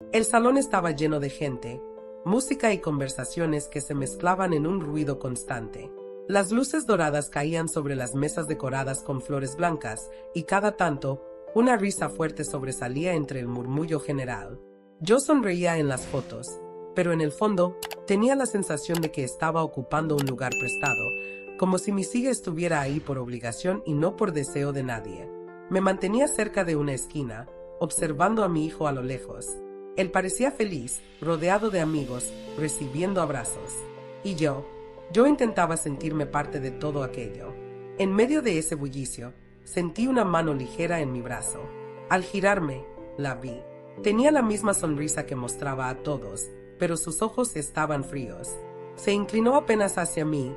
El salón estaba lleno de gente, música y conversaciones que se mezclaban en un ruido constante. Las luces doradas caían sobre las mesas decoradas con flores blancas, y cada tanto, una risa fuerte sobresalía entre el murmullo general. Yo sonreía en las fotos, pero en el fondo, tenía la sensación de que estaba ocupando un lugar prestado, como si mi silla estuviera ahí por obligación y no por deseo de nadie. Me mantenía cerca de una esquina, observando a mi hijo a lo lejos. Él parecía feliz, rodeado de amigos, recibiendo abrazos. Y yo intentaba sentirme parte de todo aquello. En medio de ese bullicio, sentí una mano ligera en mi brazo. Al girarme, la vi. Tenía la misma sonrisa que mostraba a todos, pero sus ojos estaban fríos. Se inclinó apenas hacia mí.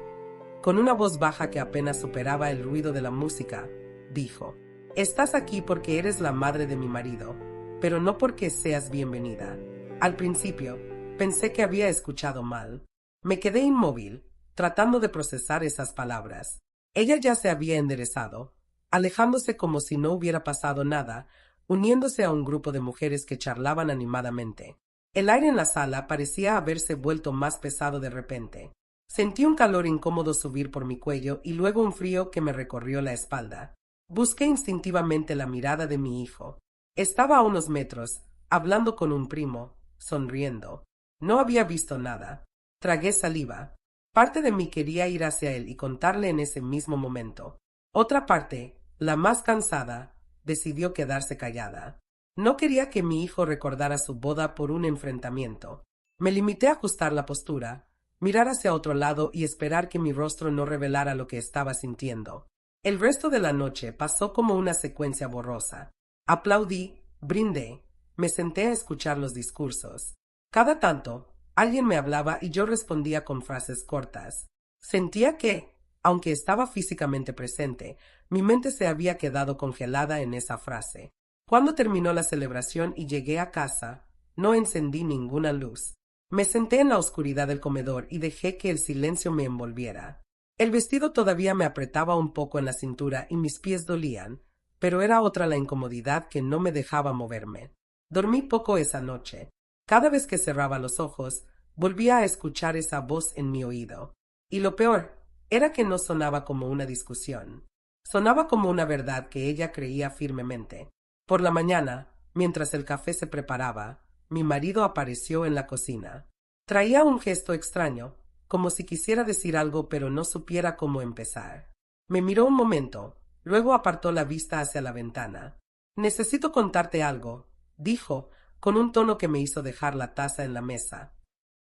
Con una voz baja que apenas superaba el ruido de la música, dijo: «Estás aquí porque eres la madre de mi marido, pero no porque seas bienvenida». Al principio, pensé que había escuchado mal. Me quedé inmóvil, tratando de procesar esas palabras. Ella ya se había enderezado, alejándose como si no hubiera pasado nada, uniéndose a un grupo de mujeres que charlaban animadamente. El aire en la sala parecía haberse vuelto más pesado de repente. Sentí un calor incómodo subir por mi cuello y luego un frío que me recorrió la espalda. Busqué instintivamente la mirada de mi hijo. Estaba a unos metros, hablando con un primo, sonriendo. No había visto nada. Tragué saliva. Parte de mí quería ir hacia él y contarle en ese mismo momento. Otra parte, la más cansada, decidió quedarse callada. No quería que mi hijo recordara su boda por un enfrentamiento. Me limité a ajustar la postura, mirar hacia otro lado y esperar que mi rostro no revelara lo que estaba sintiendo. El resto de la noche pasó como una secuencia borrosa. Aplaudí, brindé, me senté a escuchar los discursos. Cada tanto, alguien me hablaba y yo respondía con frases cortas. Sentía que, aunque estaba físicamente presente, mi mente se había quedado congelada en esa frase. Cuando terminó la celebración y llegué a casa, no encendí ninguna luz. Me senté en la oscuridad del comedor y dejé que el silencio me envolviera. El vestido todavía me apretaba un poco en la cintura y mis pies dolían, pero era otra la incomodidad que no me dejaba moverme. Dormí poco esa noche. Cada vez que cerraba los ojos, volvía a escuchar esa voz en mi oído. Y lo peor era que no sonaba como una discusión. Sonaba como una verdad que ella creía firmemente. Por la mañana, mientras el café se preparaba, mi marido apareció en la cocina. Traía un gesto extraño, como si quisiera decir algo pero no supiera cómo empezar. Me miró un momento, luego apartó la vista hacia la ventana. «Necesito contarte algo», dijo, con un tono que me hizo dejar la taza en la mesa.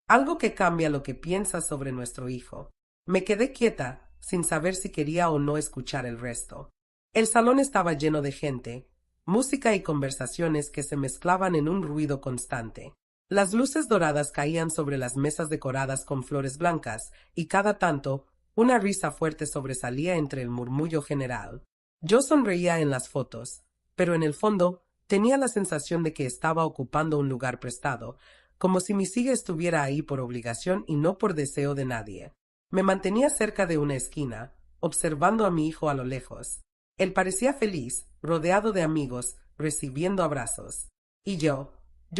«Algo que cambia lo que piensas sobre nuestro hijo». Me quedé quieta, sin saber si quería o no escuchar el resto. El salón estaba lleno de gente, música y conversaciones que se mezclaban en un ruido constante. Las luces doradas caían sobre las mesas decoradas con flores blancas, y cada tanto, una risa fuerte sobresalía entre el murmullo general. Yo sonreía en las fotos, pero en el fondo tenía la sensación de que estaba ocupando un lugar prestado, como si mi silla estuviera ahí por obligación y no por deseo de nadie. Me mantenía cerca de una esquina, observando a mi hijo a lo lejos. Él parecía feliz, rodeado de amigos, recibiendo abrazos. Y yo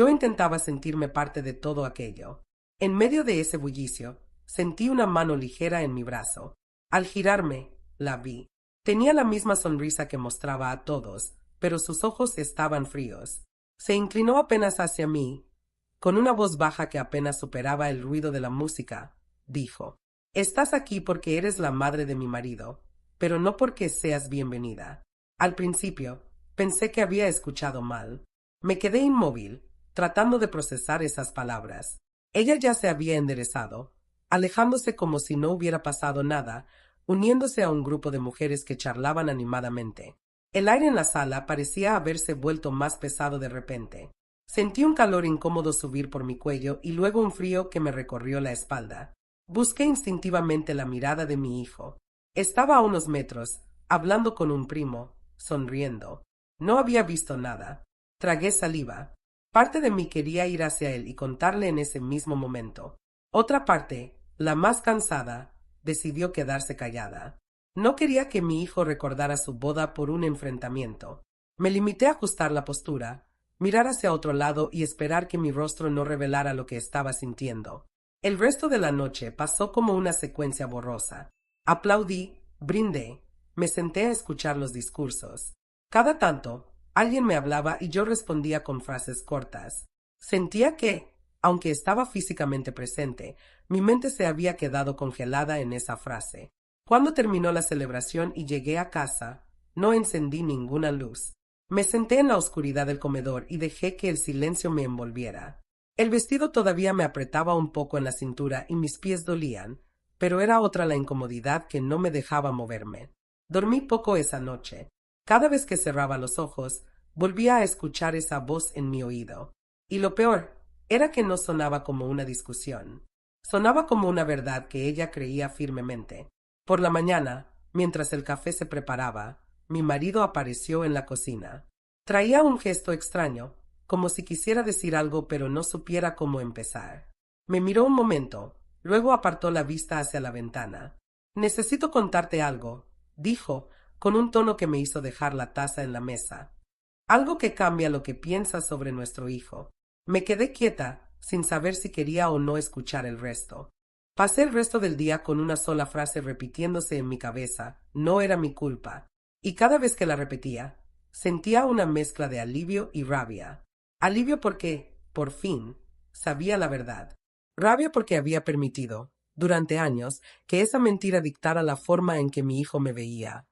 intentaba sentirme parte de todo aquello. En medio de ese bullicio, sentí una mano ligera en mi brazo. Al girarme, la vi. Tenía la misma sonrisa que mostraba a todos, pero sus ojos estaban fríos. Se inclinó apenas hacia mí. Con una voz baja que apenas superaba el ruido de la música, dijo: «Estás aquí porque eres la madre de mi marido, pero no porque seas bienvenida». Al principio, pensé que había escuchado mal. Me quedé inmóvil, tratando de procesar esas palabras. Ella ya se había enderezado, alejándose como si no hubiera pasado nada, uniéndose a un grupo de mujeres que charlaban animadamente. El aire en la sala parecía haberse vuelto más pesado de repente. Sentí un calor incómodo subir por mi cuello y luego un frío que me recorrió la espalda. Busqué instintivamente la mirada de mi hijo. Estaba a unos metros, hablando con un primo, sonriendo. No había visto nada. Tragué saliva. Parte de mí quería ir hacia él y contarle en ese mismo momento. Otra parte, la más cansada, decidió quedarse callada. No quería que mi hijo recordara su boda por un enfrentamiento. Me limité a ajustar la postura, mirar hacia otro lado y esperar que mi rostro no revelara lo que estaba sintiendo. El resto de la noche pasó como una secuencia borrosa. Aplaudí, brindé, me senté a escuchar los discursos. Cada tanto, alguien me hablaba y yo respondía con frases cortas. Sentía que, aunque estaba físicamente presente, mi mente se había quedado congelada en esa frase. Cuando terminó la celebración y llegué a casa, no encendí ninguna luz. Me senté en la oscuridad del comedor y dejé que el silencio me envolviera. El vestido todavía me apretaba un poco en la cintura y mis pies dolían, pero era otra la incomodidad que no me dejaba moverme. Dormí poco esa noche. Cada vez que cerraba los ojos, volvía a escuchar esa voz en mi oído. Y lo peor era que no sonaba como una discusión. Sonaba como una verdad que ella creía firmemente. Por la mañana, mientras el café se preparaba, mi marido apareció en la cocina. Traía un gesto extraño, como si quisiera decir algo pero no supiera cómo empezar. Me miró un momento, luego apartó la vista hacia la ventana. «Necesito contarte algo», dijo, con un tono que me hizo dejar la taza en la mesa. «Algo que cambia lo que piensas sobre nuestro hijo». Me quedé quieta, sin saber si quería o no escuchar el resto. Pasé el resto del día con una sola frase repitiéndose en mi cabeza: no era mi culpa. Y cada vez que la repetía, sentía una mezcla de alivio y rabia. Alivio porque, por fin, sabía la verdad. Rabia porque había permitido, durante años, que esa mentira dictara la forma en que mi hijo me veía.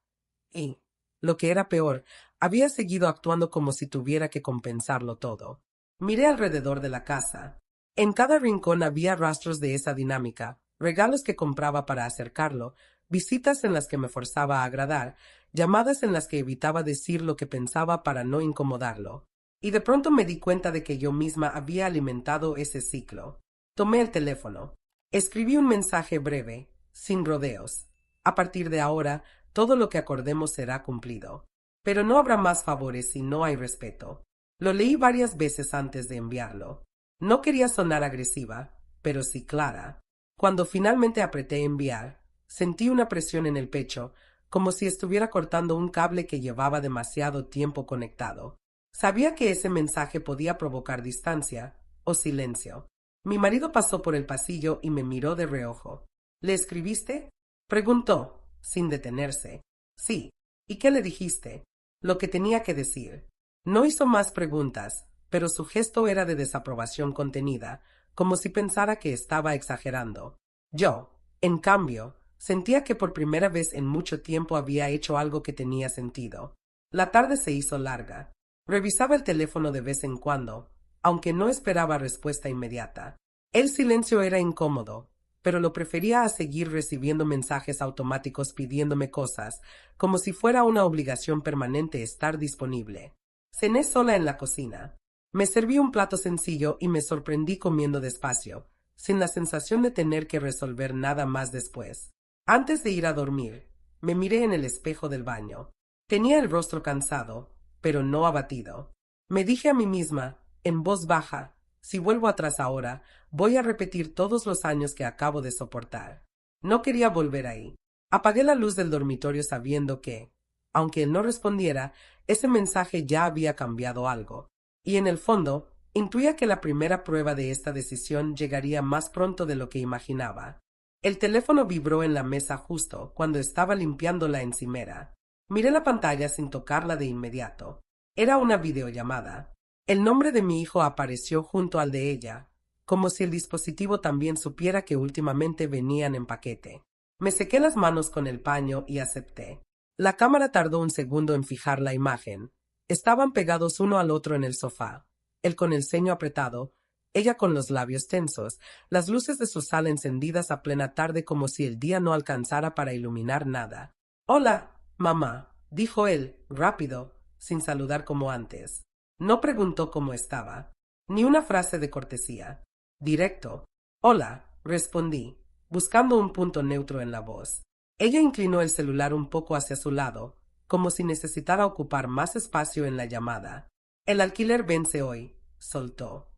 Y, lo que era peor, había seguido actuando como si tuviera que compensarlo todo. Miré alrededor de la casa. En cada rincón había rastros de esa dinámica, regalos que compraba para acercarlo, visitas en las que me forzaba a agradar, llamadas en las que evitaba decir lo que pensaba para no incomodarlo. Y de pronto me di cuenta de que yo misma había alimentado ese ciclo. Tomé el teléfono. Escribí un mensaje breve, sin rodeos. A partir de ahora, todo lo que acordemos será cumplido. Pero no habrá más favores si no hay respeto. Lo leí varias veces antes de enviarlo. No quería sonar agresiva, pero sí clara. Cuando finalmente apreté enviar, sentí una presión en el pecho, como si estuviera cortando un cable que llevaba demasiado tiempo conectado. Sabía que ese mensaje podía provocar distancia o silencio. Mi marido pasó por el pasillo y me miró de reojo. «¿Le escribiste?», preguntó, sin detenerse. «Sí». «¿Y qué le dijiste?». «Lo que tenía que decir». No hizo más preguntas, pero su gesto era de desaprobación contenida, como si pensara que estaba exagerando. Yo, en cambio, sentía que por primera vez en mucho tiempo había hecho algo que tenía sentido. La tarde se hizo larga. Revisaba el teléfono de vez en cuando, aunque no esperaba respuesta inmediata. El silencio era incómodo, pero lo prefería a seguir recibiendo mensajes automáticos pidiéndome cosas, como si fuera una obligación permanente estar disponible. Cené sola en la cocina. Me serví un plato sencillo y me sorprendí comiendo despacio, sin la sensación de tener que resolver nada más después. Antes de ir a dormir, me miré en el espejo del baño. Tenía el rostro cansado, pero no abatido. Me dije a mí misma, en voz baja: si vuelvo atrás ahora, voy a repetir todos los años que acabo de soportar. No quería volver ahí. Apagué la luz del dormitorio sabiendo que, aunque él no respondiera, ese mensaje ya había cambiado algo. Y en el fondo, intuía que la primera prueba de esta decisión llegaría más pronto de lo que imaginaba. El teléfono vibró en la mesa justo cuando estaba limpiando la encimera. Miré la pantalla sin tocarla de inmediato. Era una videollamada. El nombre de mi hijo apareció junto al de ella, como si el dispositivo también supiera que últimamente venían en paquete. Me sequé las manos con el paño y acepté. La cámara tardó un segundo en fijar la imagen. Estaban pegados uno al otro en el sofá, él con el ceño apretado, ella con los labios tensos, las luces de su sala encendidas a plena tarde como si el día no alcanzara para iluminar nada. «Hola, mamá», dijo él, rápido, sin saludar como antes. No preguntó cómo estaba, ni una frase de cortesía. Directo. «Hola», respondí, buscando un punto neutro en la voz. Ella inclinó el celular un poco hacia su lado, como si necesitara ocupar más espacio en la llamada. «El alquiler vence hoy», soltó.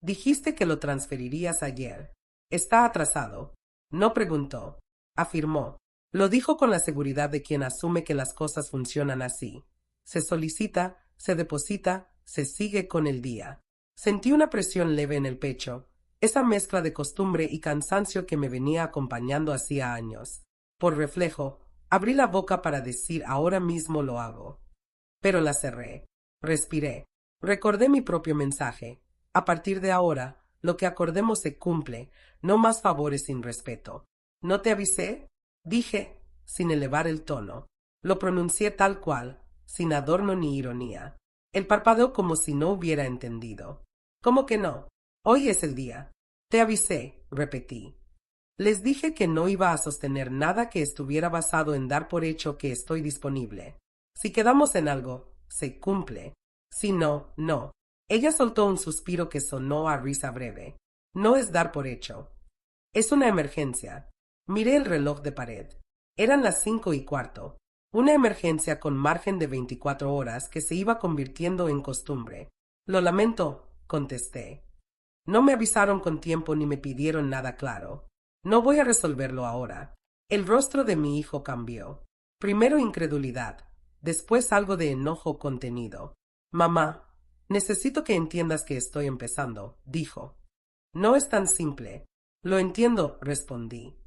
«Dijiste que lo transferirías ayer. Está atrasado». No preguntó, afirmó. Lo dijo con la seguridad de quien asume que las cosas funcionan así. Se solicita, se deposita, se sigue con el día. Sentí una presión leve en el pecho, esa mezcla de costumbre y cansancio que me venía acompañando hacía años. Por reflejo, abrí la boca para decir ahora mismo lo hago. Pero la cerré. Respiré. Recordé mi propio mensaje. A partir de ahora, lo que acordemos se cumple, no más favores sin respeto. ¿No te avisé? Dije, sin elevar el tono. Lo pronuncié tal cual, sin adorno ni ironía. Él parpadeó como si no hubiera entendido. ¿Cómo que no? Hoy es el día. Te avisé, repetí. Les dije que no iba a sostener nada que estuviera basado en dar por hecho que estoy disponible. Si quedamos en algo, se cumple. Si no, no. Ella soltó un suspiro que sonó a risa breve. No es dar por hecho. Es una emergencia. Miré el reloj de pared. Eran las 5:15. Una emergencia con margen de 24 horas que se iba convirtiendo en costumbre. Lo lamento, contesté. No me avisaron con tiempo ni me pidieron nada claro. No voy a resolverlo ahora. El rostro de mi hijo cambió. Primero incredulidad, después algo de enojo contenido. Mamá, necesito que entiendas que estoy empezando, dijo. No es tan simple. Lo entiendo, respondí.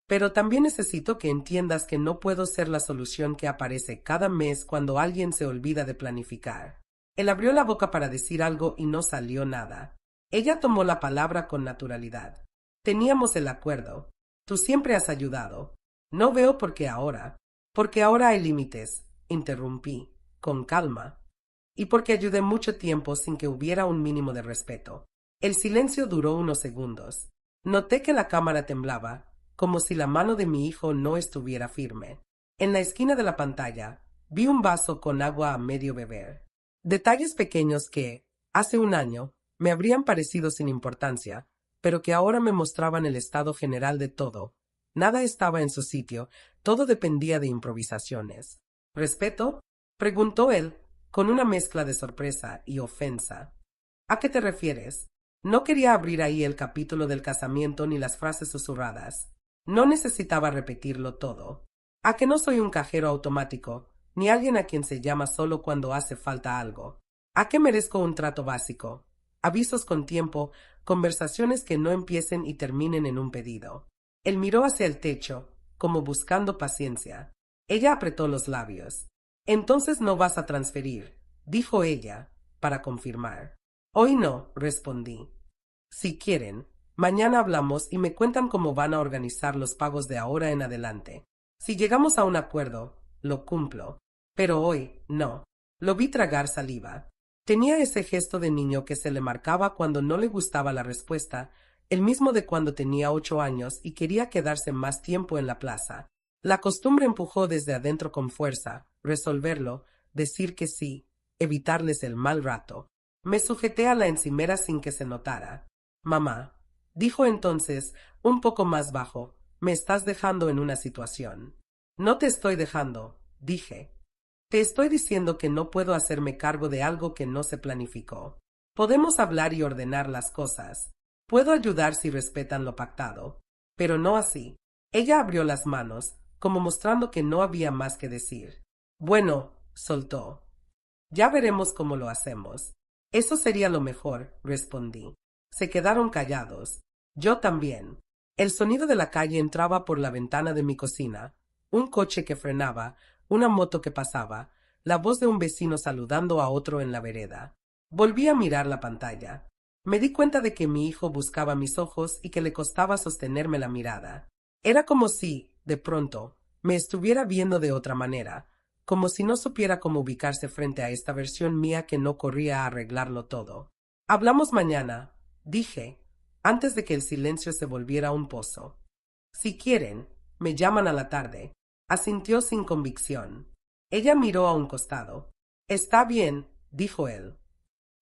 Pero también necesito que entiendas que no puedo ser la solución que aparece cada mes cuando alguien se olvida de planificar. Él abrió la boca para decir algo y no salió nada. Ella tomó la palabra con naturalidad. Teníamos el acuerdo. Tú siempre has ayudado. No veo por qué ahora. Porque ahora hay límites, interrumpí, con calma. Y porque ayudé mucho tiempo sin que hubiera un mínimo de respeto. El silencio duró unos segundos. Noté que la cámara temblaba, como si la mano de mi hijo no estuviera firme. En la esquina de la pantalla, vi un vaso con agua a medio beber. Detalles pequeños que, hace un año, me habrían parecido sin importancia, pero que ahora me mostraban el estado general de todo. Nada estaba en su sitio, todo dependía de improvisaciones. ¿Respeto? Preguntó él, con una mezcla de sorpresa y ofensa. ¿A qué te refieres? No quería abrir ahí el capítulo del casamiento ni las frases susurradas. No necesitaba repetirlo todo. ¿A que no soy un cajero automático, ni alguien a quien se llama solo cuando hace falta algo? ¿A qué merezco un trato básico? Avisos con tiempo, conversaciones que no empiecen y terminen en un pedido. Él miró hacia el techo, como buscando paciencia. Ella apretó los labios. Entonces no vas a transferir, dijo ella, para confirmar. Hoy no, respondí. Si quieren, mañana hablamos y me cuentan cómo van a organizar los pagos de ahora en adelante. Si llegamos a un acuerdo, lo cumplo. Pero hoy, no. Lo vi tragar saliva. Tenía ese gesto de niño que se le marcaba cuando no le gustaba la respuesta, el mismo de cuando tenía 8 años y quería quedarse más tiempo en la plaza. La costumbre empujó desde adentro con fuerza, resolverlo, decir que sí, evitarles el mal rato. Me sujeté a la encimera sin que se notara. Mamá, dijo entonces, un poco más bajo, me estás dejando en una situación. No te estoy dejando, dije. Te estoy diciendo que no puedo hacerme cargo de algo que no se planificó. Podemos hablar y ordenar las cosas. Puedo ayudar si respetan lo pactado. Pero no así. Ella abrió las manos, como mostrando que no había más que decir. Bueno, soltó. Ya veremos cómo lo hacemos. Eso sería lo mejor, respondí. Se quedaron callados. Yo también. El sonido de la calle entraba por la ventana de mi cocina. Un coche que frenaba, una moto que pasaba, la voz de un vecino saludando a otro en la vereda. Volví a mirar la pantalla. Me di cuenta de que mi hijo buscaba mis ojos y que le costaba sostenerme la mirada. Era como si, de pronto, me estuviera viendo de otra manera, como si no supiera cómo ubicarse frente a esta versión mía que no corría a arreglarlo todo. Hablamos mañana, dije, antes de que el silencio se volviera un pozo. Si quieren, me llaman a la tarde. Asintió sin convicción. Ella miró a un costado. Está bien, dijo él.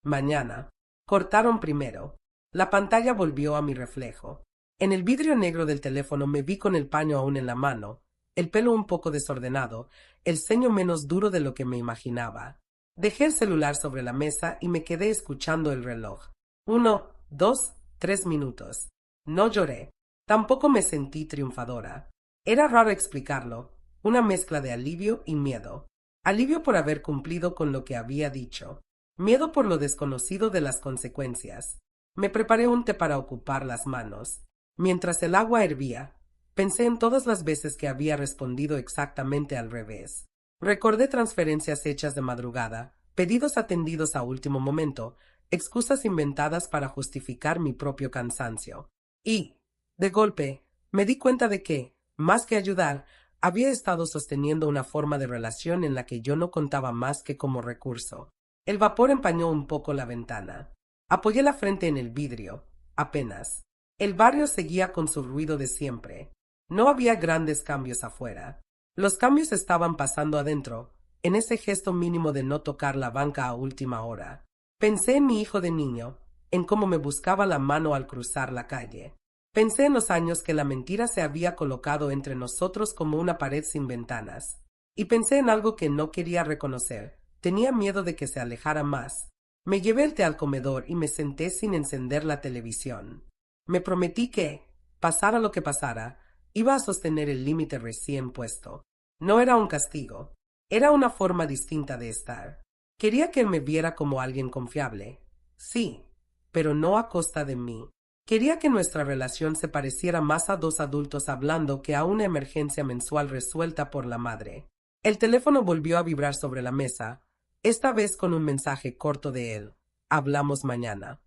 Mañana. Cortaron primero. La pantalla volvió a mi reflejo. En el vidrio negro del teléfono me vi con el paño aún en la mano, el pelo un poco desordenado, el ceño menos duro de lo que me imaginaba. Dejé el celular sobre la mesa y me quedé escuchando el reloj. 1, 2, 3 minutos. No lloré. Tampoco me sentí triunfadora. Era raro explicarlo, una mezcla de alivio y miedo. Alivio por haber cumplido con lo que había dicho. Miedo por lo desconocido de las consecuencias. Me preparé un té para ocupar las manos. Mientras el agua hervía, pensé en todas las veces que había respondido exactamente al revés. Recordé transferencias hechas de madrugada, pedidos atendidos a último momento, excusas inventadas para justificar mi propio cansancio. Y, de golpe, me di cuenta de que, más que ayudar, había estado sosteniendo una forma de relación en la que yo no contaba más que como recurso. El vapor empañó un poco la ventana. Apoyé la frente en el vidrio, apenas. El barrio seguía con su ruido de siempre. No había grandes cambios afuera. Los cambios estaban pasando adentro, en ese gesto mínimo de no tocar la banca a última hora. Pensé en mi hijo de niño, en cómo me buscaba la mano al cruzar la calle. Pensé en los años que la mentira se había colocado entre nosotros como una pared sin ventanas. Y pensé en algo que no quería reconocer. Tenía miedo de que se alejara más. Me llevé el té al comedor y me senté sin encender la televisión. Me prometí que, pasara lo que pasara, iba a sostener el límite recién puesto. No era un castigo. Era una forma distinta de estar. Quería que me viera como alguien confiable. Sí, pero no a costa de mí. Quería que nuestra relación se pareciera más a dos adultos hablando que a una emergencia mensual resuelta por la madre. El teléfono volvió a vibrar sobre la mesa, esta vez con un mensaje corto de él. Hablamos mañana.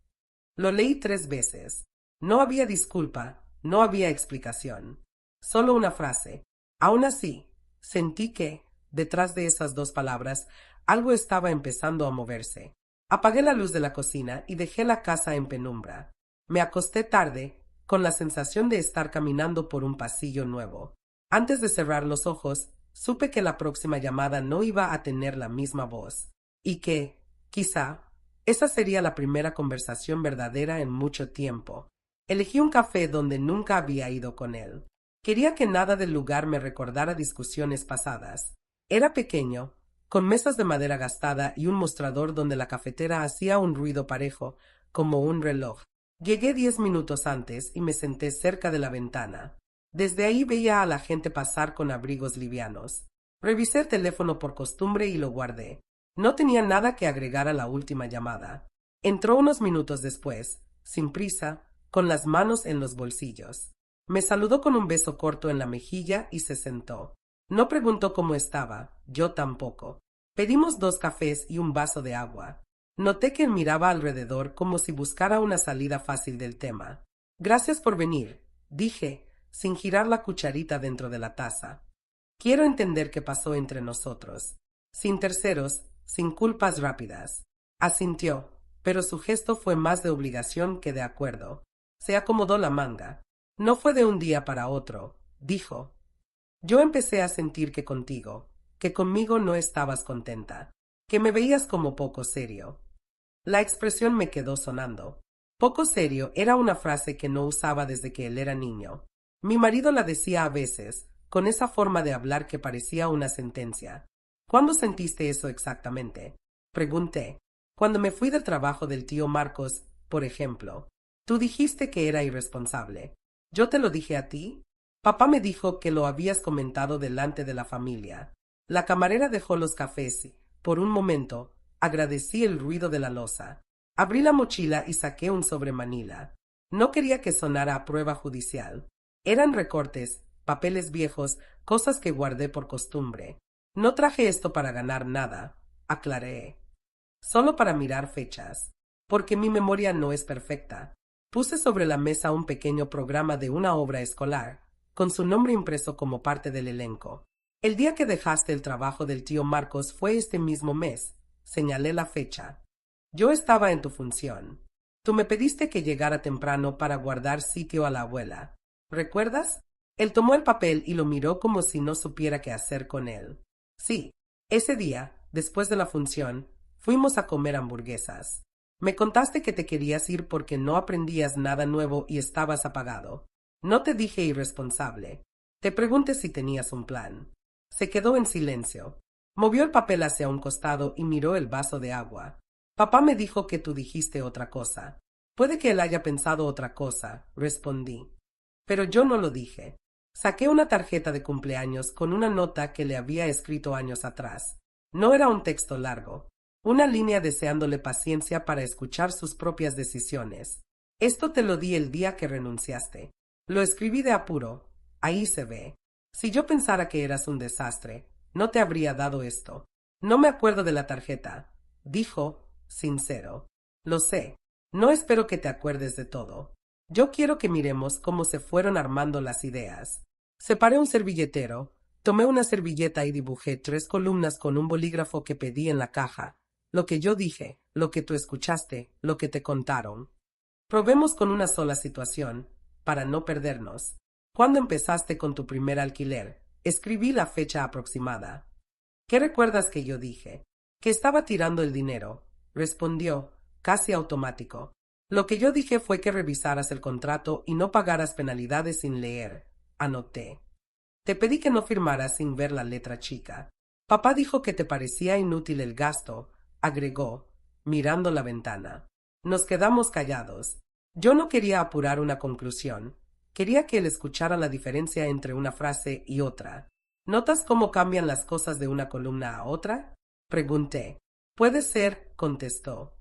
Lo leí 3 veces. No había disculpa, no había explicación. Solo una frase. Aún así, sentí que, detrás de esas 2 palabras, algo estaba empezando a moverse. Apagué la luz de la cocina y dejé la casa en penumbra. Me acosté tarde, con la sensación de estar caminando por un pasillo nuevo. Antes de cerrar los ojos, supe que la próxima llamada no iba a tener la misma voz, y que, quizá, esa sería la primera conversación verdadera en mucho tiempo. Elegí un café donde nunca había ido con él. Quería que nada del lugar me recordara discusiones pasadas. Era pequeño, con mesas de madera gastada y un mostrador donde la cafetera hacía un ruido parejo, como un reloj. Llegué 10 minutos antes y me senté cerca de la ventana. Desde ahí veía a la gente pasar con abrigos livianos. Revisé el teléfono por costumbre y lo guardé. No tenía nada que agregar a la última llamada. Entró unos minutos después, sin prisa, con las manos en los bolsillos. Me saludó con un beso corto en la mejilla y se sentó. No preguntó cómo estaba, yo tampoco. Pedimos 2 cafés y un vaso de agua. Noté que él miraba alrededor como si buscara una salida fácil del tema. Gracias por venir, dije, sin girar la cucharita dentro de la taza. Quiero entender qué pasó entre nosotros. Sin terceros, sin culpas rápidas. Asintió, pero su gesto fue más de obligación que de acuerdo. Se acomodó la manga. No fue de un día para otro, dijo. Yo empecé a sentir que conmigo no estabas contenta, que me veías como poco serio. La expresión me quedó sonando. Poco serio era una frase que no usaba desde que él era niño. Mi marido la decía a veces, con esa forma de hablar que parecía una sentencia. ¿Cuándo sentiste eso exactamente? Pregunté. Cuando me fui del trabajo del tío Marcos, por ejemplo. Tú dijiste que era irresponsable. ¿Yo te lo dije a ti? Papá me dijo que lo habías comentado delante de la familia. La camarera dejó los cafés y, por un momento, agradecí el ruido de la loza. Abrí la mochila y saqué un sobre manila. No quería que sonara a prueba judicial. Eran recortes, papeles viejos, cosas que guardé por costumbre. No traje esto para ganar nada, aclaré. Solo para mirar fechas. Porque mi memoria no es perfecta. Puse sobre la mesa un pequeño programa de una obra escolar, con su nombre impreso como parte del elenco. El día que dejaste el trabajo del tío Marcos fue este mismo mes. Señalé la fecha. Yo estaba en tu función. Tú me pediste que llegara temprano para guardar sitio a la abuela. ¿Recuerdas? Él tomó el papel y lo miró como si no supiera qué hacer con él. Sí, ese día, después de la función, fuimos a comer hamburguesas. Me contaste que te querías ir porque no aprendías nada nuevo y estabas apagado. No te dije irresponsable. Te pregunté si tenías un plan. Se quedó en silencio. Movió el papel hacia un costado y miró el vaso de agua. Papá me dijo que tú dijiste otra cosa. Puede que él haya pensado otra cosa, respondí. Pero yo no lo dije. Saqué una tarjeta de cumpleaños con una nota que le había escrito años atrás. No era un texto largo. Una línea deseándole paciencia para escuchar sus propias decisiones. Esto te lo di el día que renunciaste. Lo escribí de apuro. Ahí se ve. Si yo pensara que eras un desastre, no te habría dado esto. No me acuerdo de la tarjeta, dijo, sincero. Lo sé. No espero que te acuerdes de todo. Yo quiero que miremos cómo se fueron armando las ideas. Separé un servilletero, tomé una servilleta y dibujé 3 columnas con un bolígrafo que pedí en la caja. Lo que yo dije, lo que tú escuchaste, lo que te contaron. Probemos con una sola situación, para no perdernos. ¿Cuándo empezaste con tu primer alquiler? Escribí la fecha aproximada. ¿Qué recuerdas que yo dije? Que estaba tirando el dinero, respondió, casi automático. Lo que yo dije fue que revisaras el contrato y no pagaras penalidades sin leer. Anoté. Te pedí que no firmaras sin ver la letra chica. Papá dijo que te parecía inútil el gasto, agregó, mirando la ventana. Nos quedamos callados. Yo no quería apurar una conclusión. Quería que él escuchara la diferencia entre una frase y otra. ¿Notas cómo cambian las cosas de una columna a otra? Pregunté. Puede ser, contestó.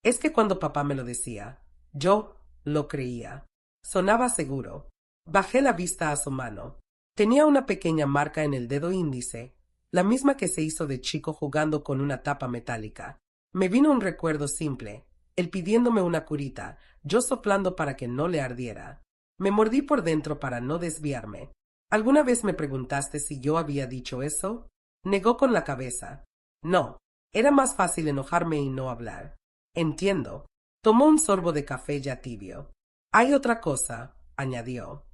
Es que cuando papá me lo decía, yo lo creía. Sonaba seguro. Bajé la vista a su mano. Tenía una pequeña marca en el dedo índice, la misma que se hizo de chico jugando con una tapa metálica. Me vino un recuerdo simple, él pidiéndome una curita, yo soplando para que no le ardiera. Me mordí por dentro para no desviarme. ¿Alguna vez me preguntaste si yo había dicho eso? Negó con la cabeza. No, era más fácil enojarme y no hablar. Entiendo. Tomó un sorbo de café ya tibio. Hay otra cosa, añadió.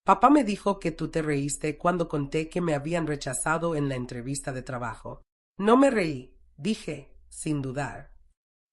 Papá me dijo que tú te reíste cuando conté que me habían rechazado en la entrevista de trabajo. No me reí, dije, sin dudar.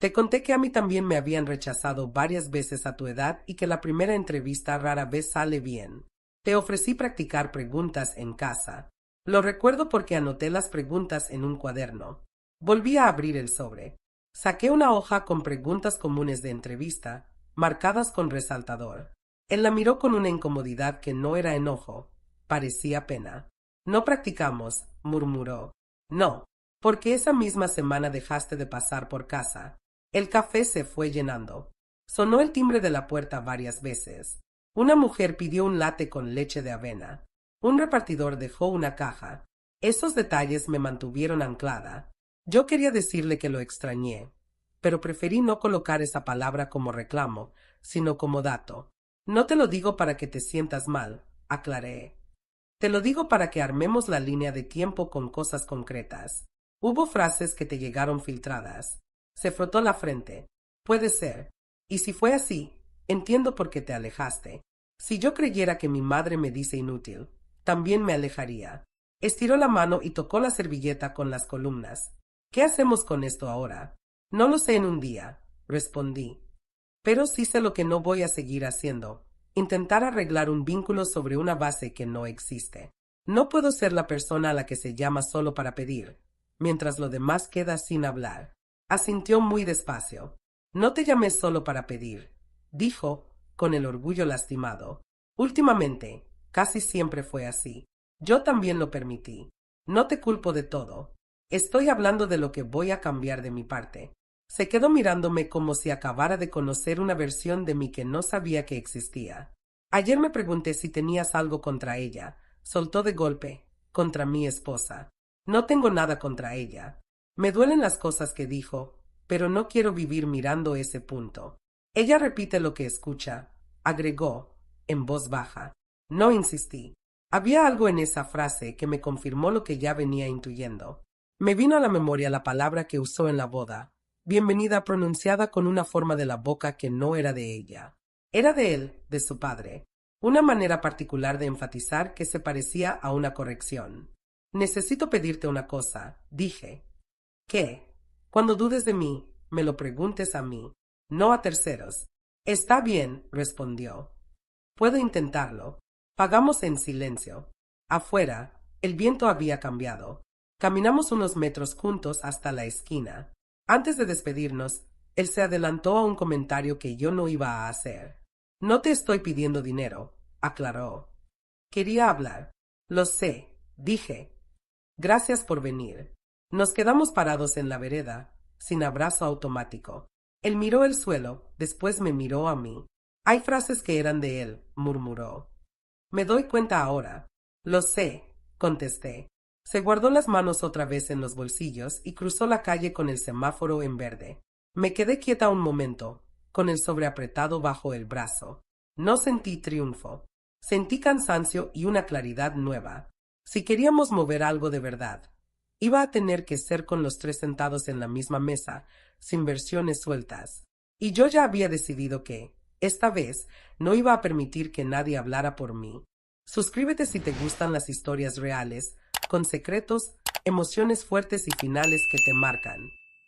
Te conté que a mí también me habían rechazado varias veces a tu edad y que la primera entrevista rara vez sale bien. Te ofrecí practicar preguntas en casa. Lo recuerdo porque anoté las preguntas en un cuaderno. Volví a abrir el sobre. Saqué una hoja con preguntas comunes de entrevista, marcadas con resaltador. Él la miró con una incomodidad que no era enojo, parecía pena. No practicamos, murmuró. No, porque esa misma semana dejaste de pasar por casa. El café se fue llenando. Sonó el timbre de la puerta varias veces. Una mujer pidió un latte con leche de avena. Un repartidor dejó una caja. Esos detalles me mantuvieron anclada. Yo quería decirle que lo extrañé, pero preferí no colocar esa palabra como reclamo, sino como dato. No te lo digo para que te sientas mal, aclaré. Te lo digo para que armemos la línea de tiempo con cosas concretas. Hubo frases que te llegaron filtradas. Se frotó la frente. Puede ser. Y si fue así, entiendo por qué te alejaste. Si yo creyera que mi madre me dice inútil, también me alejaría. Estiró la mano y tocó la servilleta con las columnas. ¿Qué hacemos con esto ahora? No lo sé en un día, respondí. Pero sí sé lo que no voy a seguir haciendo. Intentar arreglar un vínculo sobre una base que no existe. No puedo ser la persona a la que se llama solo para pedir, mientras lo demás queda sin hablar. Asintió muy despacio. No te llamé solo para pedir, dijo, con el orgullo lastimado. Últimamente, casi siempre fue así. Yo también lo permití. No te culpo de todo. Estoy hablando de lo que voy a cambiar de mi parte. Se quedó mirándome como si acabara de conocer una versión de mí que no sabía que existía. Ayer me pregunté si tenías algo contra ella. Soltó de golpe. Contra mi esposa. No tengo nada contra ella. Me duelen las cosas que dijo, pero no quiero vivir mirando ese punto. Ella repite lo que escucha, agregó, en voz baja. No insistí. Había algo en esa frase que me confirmó lo que ya venía intuyendo. Me vino a la memoria la palabra que usó en la boda. Bienvenida pronunciada con una forma de la boca que no era de ella. Era de él, de su padre. Una manera particular de enfatizar que se parecía a una corrección. Necesito pedirte una cosa, dije. ¿Qué? Cuando dudes de mí, me lo preguntes a mí, no a terceros. Está bien, respondió. Puedo intentarlo. Pagamos en silencio. Afuera, el viento había cambiado. Caminamos unos metros juntos hasta la esquina. Antes de despedirnos, él se adelantó a un comentario que yo no iba a hacer. No te estoy pidiendo dinero, aclaró. Quería hablar. Lo sé, dije. Gracias por venir. Nos quedamos parados en la vereda, sin abrazo automático. Él miró el suelo, después me miró a mí. Hay frases que eran de él, murmuró. Me doy cuenta ahora. Lo sé, contesté. Se guardó las manos otra vez en los bolsillos y cruzó la calle con el semáforo en verde. Me quedé quieta un momento, con el sobre apretado bajo el brazo. No sentí triunfo. Sentí cansancio y una claridad nueva. Si queríamos mover algo de verdad, iba a tener que ser con los tres sentados en la misma mesa, sin versiones sueltas. Y yo ya había decidido que, esta vez, no iba a permitir que nadie hablara por mí. Suscríbete si te gustan las historias reales, con secretos, emociones fuertes y finales que te marcan.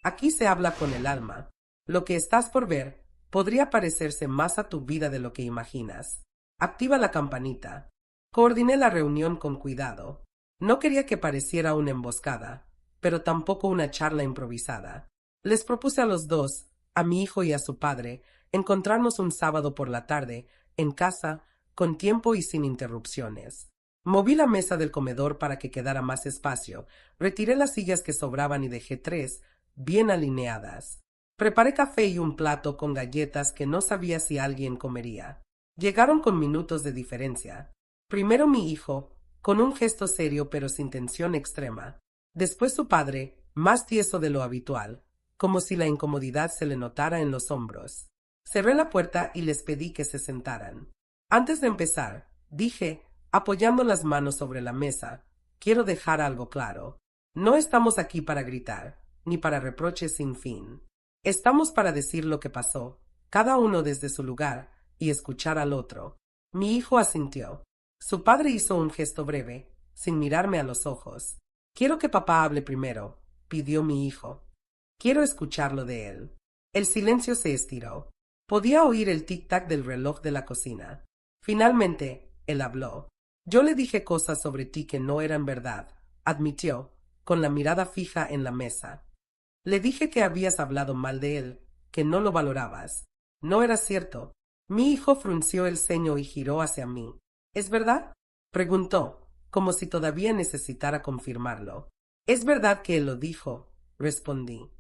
Aquí se habla con el alma. Lo que estás por ver podría parecerse más a tu vida de lo que imaginas. Activa la campanita. Coordiné la reunión con cuidado. No quería que pareciera una emboscada, pero tampoco una charla improvisada. Les propuse a los dos, a mi hijo y a su padre, encontrarnos un sábado por la tarde, en casa, con tiempo y sin interrupciones. Moví la mesa del comedor para que quedara más espacio, retiré las sillas que sobraban y dejé tres, bien alineadas. Preparé café y un plato con galletas que no sabía si alguien comería. Llegaron con minutos de diferencia. Primero mi hijo, con un gesto serio pero sin tensión extrema. Después su padre, más tieso de lo habitual, como si la incomodidad se le notara en los hombros. Cerré la puerta y les pedí que se sentaran. Antes de empezar, dije, apoyando las manos sobre la mesa, quiero dejar algo claro. No estamos aquí para gritar, ni para reproches sin fin. Estamos para decir lo que pasó, cada uno desde su lugar, y escuchar al otro. Mi hijo asintió. Su padre hizo un gesto breve, sin mirarme a los ojos. Quiero que papá hable primero, pidió mi hijo. Quiero escucharlo de él. El silencio se estiró. Podía oír el tic-tac del reloj de la cocina. Finalmente, él habló. Yo le dije cosas sobre ti que no eran verdad, admitió, con la mirada fija en la mesa. Le dije que habías hablado mal de él, que no lo valorabas. No era cierto. Mi hijo frunció el ceño y giró hacia mí. ¿Es verdad? Preguntó, como si todavía necesitara confirmarlo. Es verdad que él lo dijo, respondí.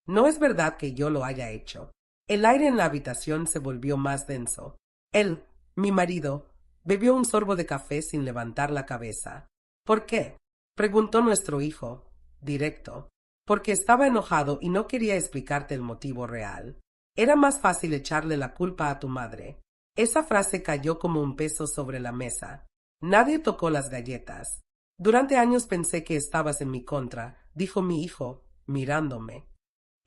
No es verdad que yo lo haya hecho. El aire en la habitación se volvió más denso. Él, mi marido, bebió un sorbo de café sin levantar la cabeza. ¿Por qué? Preguntó nuestro hijo, directo. Porque estaba enojado y no quería explicarte el motivo real. Era más fácil echarle la culpa a tu madre. Esa frase cayó como un peso sobre la mesa. Nadie tocó las galletas. Durante años pensé que estabas en mi contra, dijo mi hijo, mirándome.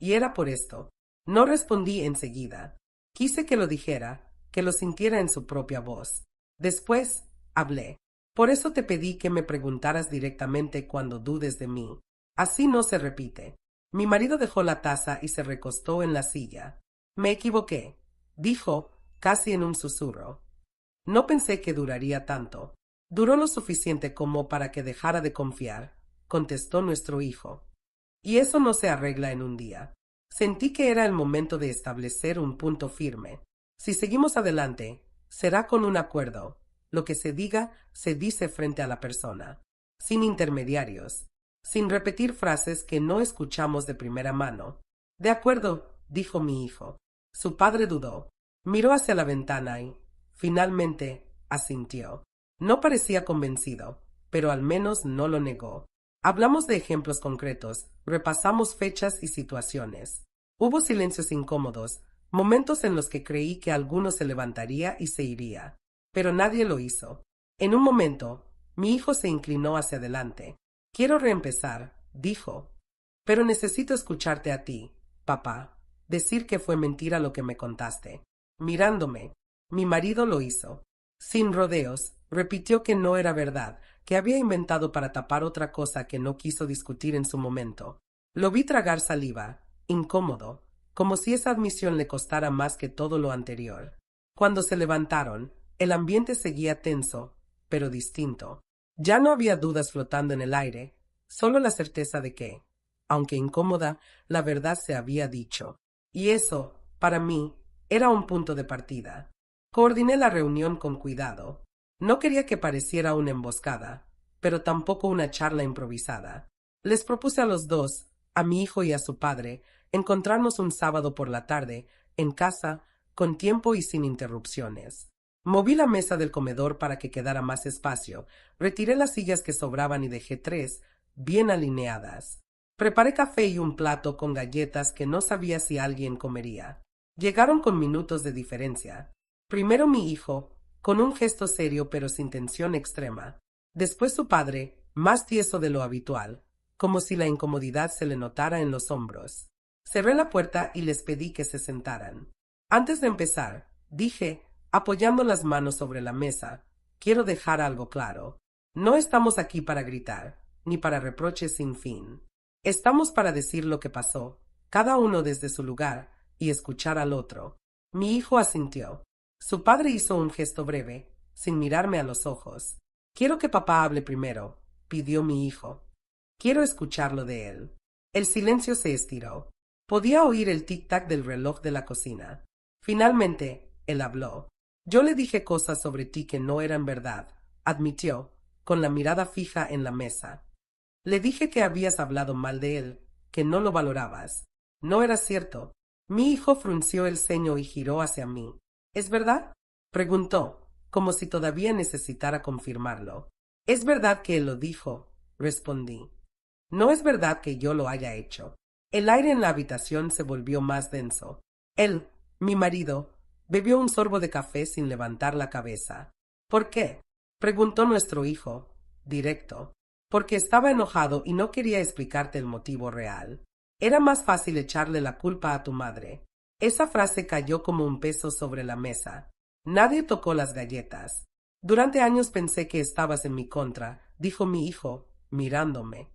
Y era por esto. No respondí enseguida. Quise que lo dijera, que lo sintiera en su propia voz. Después, hablé. Por eso te pedí que me preguntaras directamente cuando dudes de mí. Así no se repite. Mi marido dejó la taza y se recostó en la silla. Me equivoqué, dijo, casi en un susurro. No pensé que duraría tanto. Duró lo suficiente como para que dejara de confiar, contestó nuestro hijo. Y eso no se arregla en un día. Sentí que era el momento de establecer un punto firme. Si seguimos adelante, será con un acuerdo. Lo que se diga, se dice frente a la persona. Sin intermediarios. Sin repetir frases que no escuchamos de primera mano. De acuerdo, dijo mi hijo. Su padre dudó. Miró hacia la ventana y, finalmente, asintió. No parecía convencido, pero al menos no lo negó. Hablamos de ejemplos concretos, repasamos fechas y situaciones. Hubo silencios incómodos, momentos en los que creí que alguno se levantaría y se iría. Pero nadie lo hizo. En un momento, mi hijo se inclinó hacia adelante. Quiero reempezar, dijo. Pero necesito escucharte a ti, papá, decir que fue mentira lo que me contaste. Mirándome, mi marido lo hizo. Sin rodeos, repitió que no era verdad, que había inventado para tapar otra cosa que no quiso discutir en su momento. Lo vi tragar saliva, incómodo, como si esa admisión le costara más que todo lo anterior. Cuando se levantaron, el ambiente seguía tenso, pero distinto. Ya no había dudas flotando en el aire, solo la certeza de que, aunque incómoda, la verdad se había dicho. Y eso, para mí, era un punto de partida. Coordiné la reunión con cuidado. No quería que pareciera una emboscada, pero tampoco una charla improvisada. Les propuse a los dos, a mi hijo y a su padre, encontrarnos un sábado por la tarde, en casa, con tiempo y sin interrupciones. Moví la mesa del comedor para que quedara más espacio, retiré las sillas que sobraban y dejé 3, bien alineadas. Preparé café y un plato con galletas que no sabía si alguien comería. Llegaron con minutos de diferencia. Primero mi hijo, con un gesto serio pero sin tensión extrema. Después su padre, más tieso de lo habitual, como si la incomodidad se le notara en los hombros. Cerré la puerta y les pedí que se sentaran. Antes de empezar, dije, apoyando las manos sobre la mesa, quiero dejar algo claro. No estamos aquí para gritar, ni para reproches sin fin. Estamos para decir lo que pasó, cada uno desde su lugar, y escuchar al otro. Mi hijo asintió. Su padre hizo un gesto breve, sin mirarme a los ojos. Quiero que papá hable primero, pidió mi hijo. Quiero escucharlo de él. El silencio se estiró. Podía oír el tic-tac del reloj de la cocina. Finalmente, él habló. Yo le dije cosas sobre ti que no eran verdad, admitió, con la mirada fija en la mesa. Le dije que habías hablado mal de él, que no lo valorabas. No era cierto. Mi hijo frunció el ceño y giró hacia mí. ¿Es verdad? Preguntó, como si todavía necesitara confirmarlo. Es verdad que él lo dijo, respondí. No es verdad que yo lo haya hecho. El aire en la habitación se volvió más denso. Él, mi marido, bebió un sorbo de café sin levantar la cabeza. ¿Por qué? Preguntó nuestro hijo, directo. Porque estaba enojado y no quería explicarte el motivo real. Era más fácil echarle la culpa a tu madre. Esa frase cayó como un peso sobre la mesa. Nadie tocó las galletas. Durante años pensé que estabas en mi contra, dijo mi hijo, mirándome.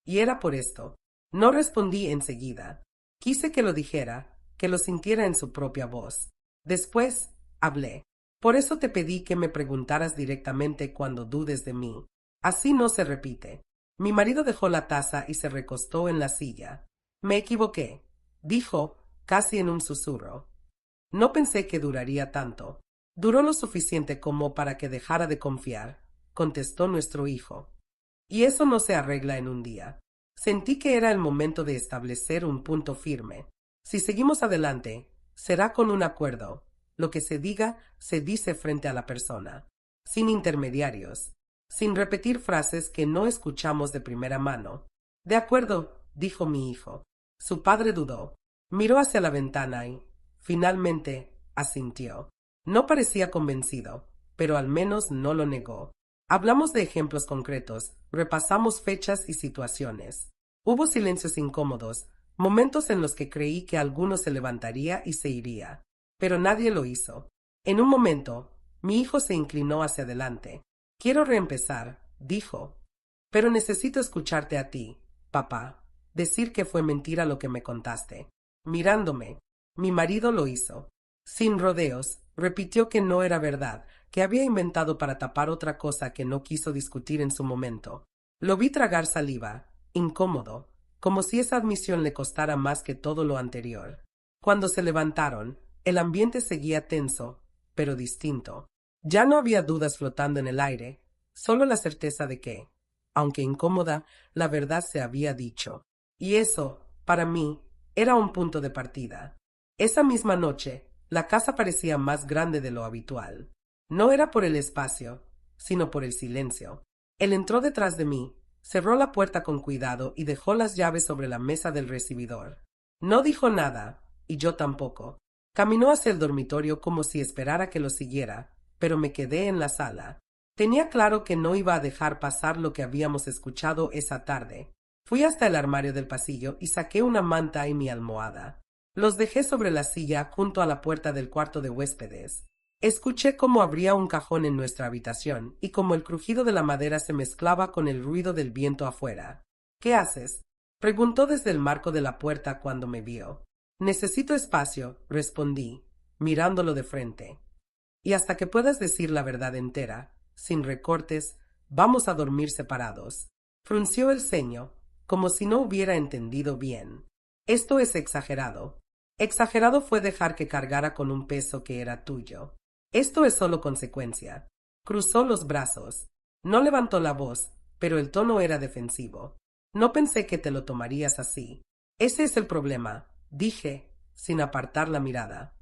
Y era por esto. No respondí enseguida. Quise que lo dijera, que lo sintiera en su propia voz. Después, hablé. Por eso te pedí que me preguntaras directamente cuando dudes de mí. Así no se repite. Mi marido dejó la taza y se recostó en la silla. Me equivoqué, dijo, casi en un susurro. No pensé que duraría tanto. Duró lo suficiente como para que dejara de confiar, contestó nuestro hijo. Y eso no se arregla en un día. Sentí que era el momento de establecer un punto firme. Si seguimos adelante, será con un acuerdo. Lo que se diga, se dice frente a la persona. Sin intermediarios. Sin repetir frases que no escuchamos de primera mano. De acuerdo, dijo mi hijo. Su padre dudó. Miró hacia la ventana y, finalmente, asintió. No parecía convencido, pero al menos no lo negó. Hablamos de ejemplos concretos, repasamos fechas y situaciones. Hubo silencios incómodos, momentos en los que creí que alguno se levantaría y se iría. Pero nadie lo hizo. En un momento, mi hijo se inclinó hacia adelante. Quiero reempezar, dijo. Pero necesito escucharte a ti, papá, decir que fue mentira lo que me contaste. Mirándome, mi marido lo hizo. Sin rodeos, repitió que no era verdad, que había inventado para tapar otra cosa que no quiso discutir en su momento. Lo vi tragar saliva, incómodo, como si esa admisión le costara más que todo lo anterior. Cuando se levantaron, el ambiente seguía tenso, pero distinto. Ya no había dudas flotando en el aire, solo la certeza de que, aunque incómoda, la verdad se había dicho. Y eso, para mí, era un punto de partida. Esa misma noche, la casa parecía más grande de lo habitual. No era por el espacio, sino por el silencio. Él entró detrás de mí, cerró la puerta con cuidado y dejó las llaves sobre la mesa del recibidor. No dijo nada, y yo tampoco. Caminó hacia el dormitorio como si esperara que lo siguiera, pero me quedé en la sala. Tenía claro que no iba a dejar pasar lo que habíamos escuchado esa tarde. Fui hasta el armario del pasillo y saqué una manta y mi almohada. Los dejé sobre la silla junto a la puerta del cuarto de huéspedes. Escuché cómo abría un cajón en nuestra habitación y cómo el crujido de la madera se mezclaba con el ruido del viento afuera. ¿Qué haces?, preguntó desde el marco de la puerta cuando me vio. Necesito espacio, respondí, mirándolo de frente. Y hasta que puedas decir la verdad entera, sin recortes, vamos a dormir separados. Frunció el ceño, como si no hubiera entendido bien. Esto es exagerado. Exagerado fue dejar que cargara con un peso que era tuyo. Esto es solo consecuencia. Cruzó los brazos. No levantó la voz, pero el tono era defensivo. No pensé que te lo tomarías así. Ese es el problema. dije, sin apartar la mirada.